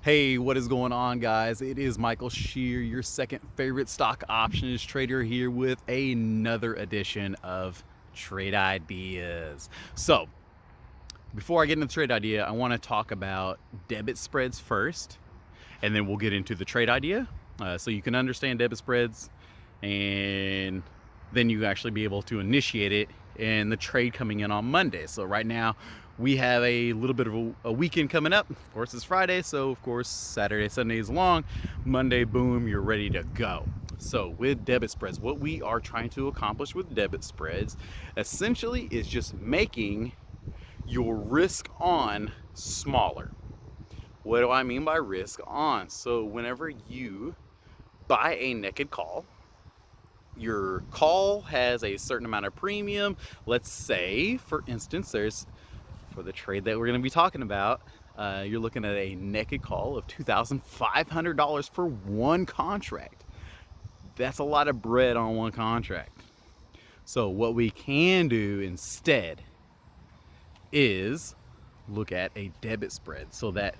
Hey, what is going on, guys? It is Michael Shear, your second favorite stock options trader, here with another edition of Trade Ideas. So, before I get into the trade idea, I want to talk about debit spreads first, and then we'll get into the trade idea so you can understand debit spreads, and then you actually be able to initiate it in the trade coming in on Monday. So right now we have a little bit of a weekend coming up. Of course, it's Friday, so of course Saturday, Sunday is long. Monday, boom, you're ready to go. So with debit spreads, what we are trying to accomplish with debit spreads essentially is just making your risk on smaller. What do I mean by risk on? So whenever you buy a naked call, your call has a certain amount of premium. Let's say, for instance, for the trade that we're going to be talking about, you're looking at a naked call of $2,500 for one contract. That's a lot of bread on one contract. So what we can do instead is look at a debit spread. So that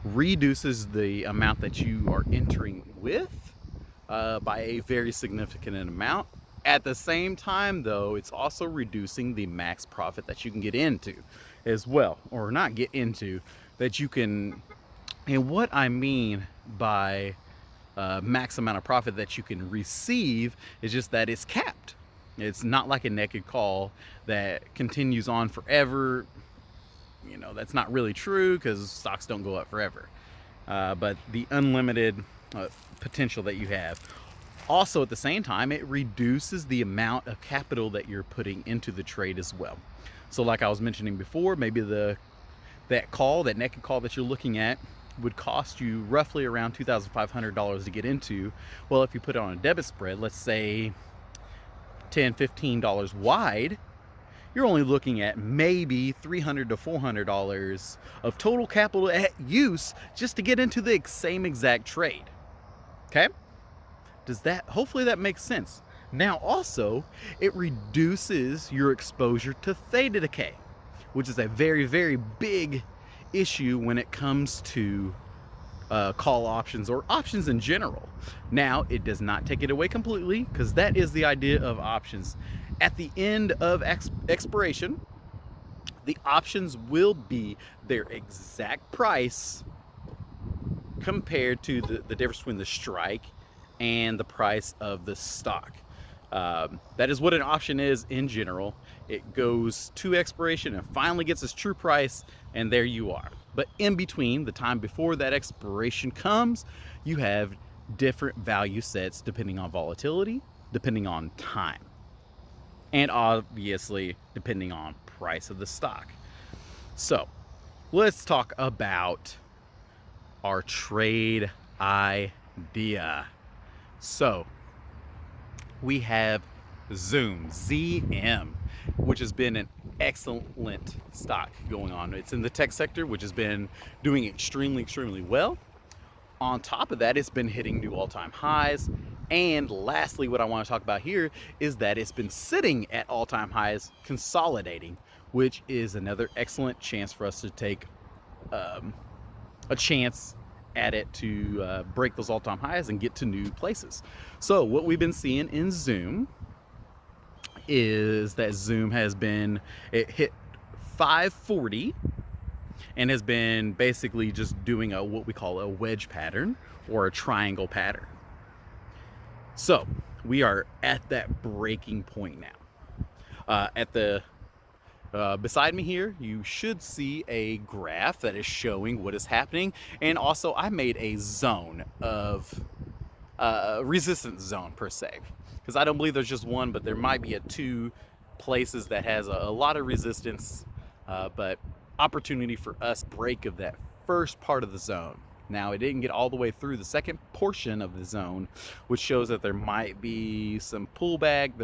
reduces the amount that you are entering with by a very significant amount. At the same time, though, it's also reducing the max profit that you can get into as well, or not get into, that you can. And what I mean by max amount of profit that you can receive is just that it's capped. It's not like a naked call that continues on forever. You know, that's not really true because stocks don't go up forever. But the unlimited potential that you have. Also, at the same time, it reduces the amount of capital that you're putting into the trade as well. So like I was mentioning before, maybe that naked call that you're looking at would cost you roughly around $2,500 to get into. Well, if you put it on a debit spread, let's say $10, $15 wide, you're only looking at maybe $300 to $400 of total capital at use just to get into the same exact trade. Okay? Hopefully that makes sense. Now also, it reduces your exposure to theta decay, which is a very, very big issue when it comes to call options or options in general. Now, it does not take it away completely, because that is the idea of options. At the end of expiration, the options will be their exact price compared to the difference between the strike and the price of the stock. That is what an option is in general. It goes to expiration and finally gets its true price, and there you are. But in between, the time before that expiration comes, you have different value sets depending on volatility, depending on time, and obviously depending on price of the stock. So let's talk about our trade idea. So we have Zoom, ZM, which has been an excellent stock going on. It's in the tech sector, which has been doing extremely, extremely well. On top of that, it's been hitting new all-time highs. And lastly, what I want to talk about here is that it's been sitting at all-time highs, consolidating, which is another excellent chance for us to take a chance at it to break those all-time highs and get to new places. So what we've been seeing in Zoom is that Zoom it hit 540 and has been basically just doing what we call a wedge pattern or a triangle pattern. So we are at that breaking point now. Beside me here, you should see a graph that is showing what is happening. And also, I made a zone of resistance zone per se, because I don't believe there's just one, but there might be two places that has a lot of resistance, but opportunity for us break of that first part of the zone. Now, it didn't get all the way through the second portion of the zone, which shows that there might be some pullback.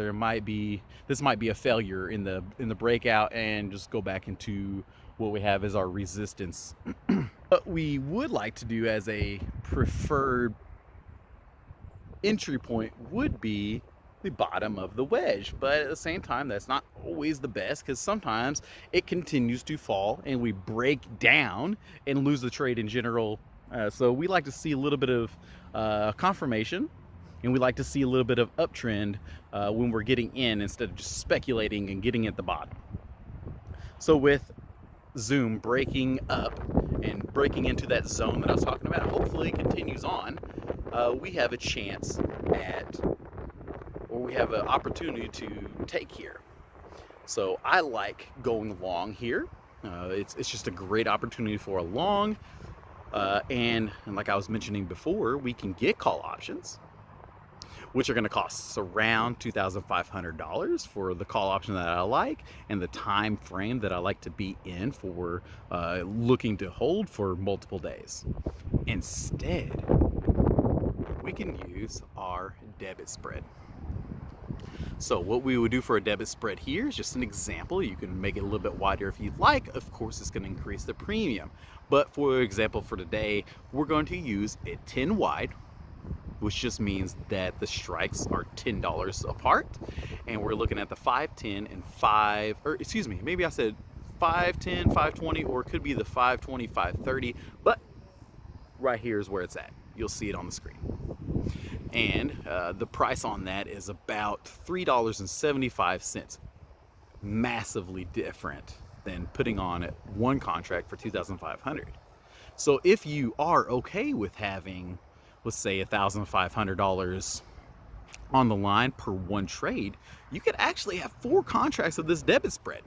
This might be a failure in the breakout and just go back into what we have as our resistance. What we would like to do as a preferred entry point would be the bottom of the wedge, but at the same time, that's not always the best, because sometimes it continues to fall and we break down and lose the trade in general So we like to see a little bit of confirmation, and we like to see a little bit of uptrend when we're getting in instead of just speculating and getting at the bottom. So with Zoom breaking up and breaking into that zone that I was talking about, hopefully it continues on, we have a chance at, or we have an opportunity to take here. So I like going long here. It's just a great opportunity for a long. And like I was mentioning before, we can get call options, which are going to cost around $2,500 for the call option that I like and the time frame that I like to be in for looking to hold for multiple days. Instead, we can use our debit spread. So what we would do for a debit spread here is just an example. You can make it a little bit wider if you'd like. Of course, it's going to increase the premium. But for example, for today, we're going to use a 10 wide, which just means that the strikes are $10 apart. And we're looking at the 510 and 5, or excuse me, maybe I said 510, 520, or it could be the 520, 530. But right here is where it's at. You'll see it on the screen. And the price on that is about $3.75, massively different than putting on one contract for $2,500. So if you are okay with having, let's say, $1,500 on the line per one trade, you could actually have 4 contracts of this debit spread,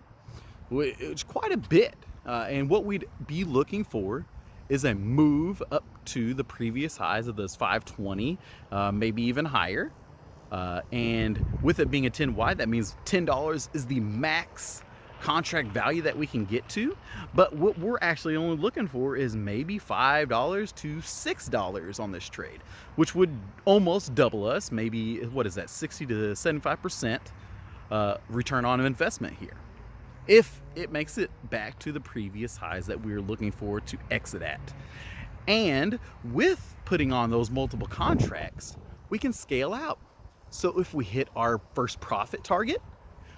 which is quite a bit. And what we'd be looking for is a move up to the previous highs of those 520, maybe even higher. And with it being a 10 wide, that means $10 is the max contract value that we can get to. But what we're actually only looking for is maybe $5 to $6 on this trade, which would almost double us. Maybe, what is that, 60 to 75% return on investment here, if it makes it back to the previous highs that we're looking for to exit at. And with putting on those multiple contracts, we can scale out. So if we hit our first profit target,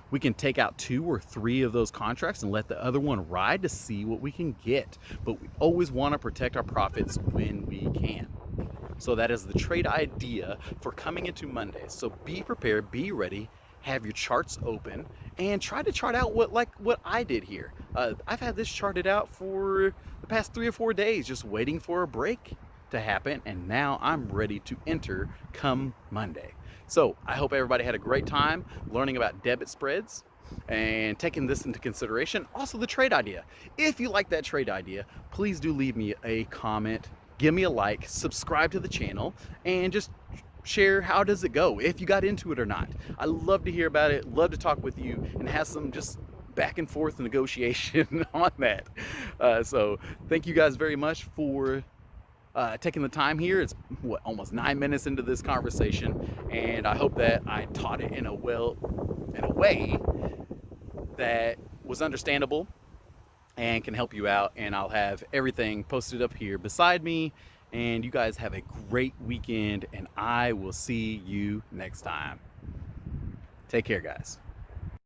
we can take out 2 or 3 of those contracts and let the other one ride to see what we can get. But we always want to protect our profits when we can. So that is the trade idea for coming into Monday. So be prepared, be ready, have your charts open, and try to chart out what I did here. I've had this charted out for the past 3 or 4 days, just waiting for a break to happen, and now I'm ready to enter come Monday. So I hope everybody had a great time learning about debit spreads and taking this into consideration. Also the trade idea. If you like that trade idea, please do leave me a comment, give me a like, subscribe to the channel, and just share how does it go, if you got into it or not. I love to hear about it, love to talk with you and have some just back and forth negotiation on that. So thank you guys very much for taking the time here. It's almost 9 minutes into this conversation, and I hope that I taught it in a way that was understandable and can help you out. And I'll have everything posted up here beside me. And you guys have a great weekend, and I will see you next time. Take care, guys.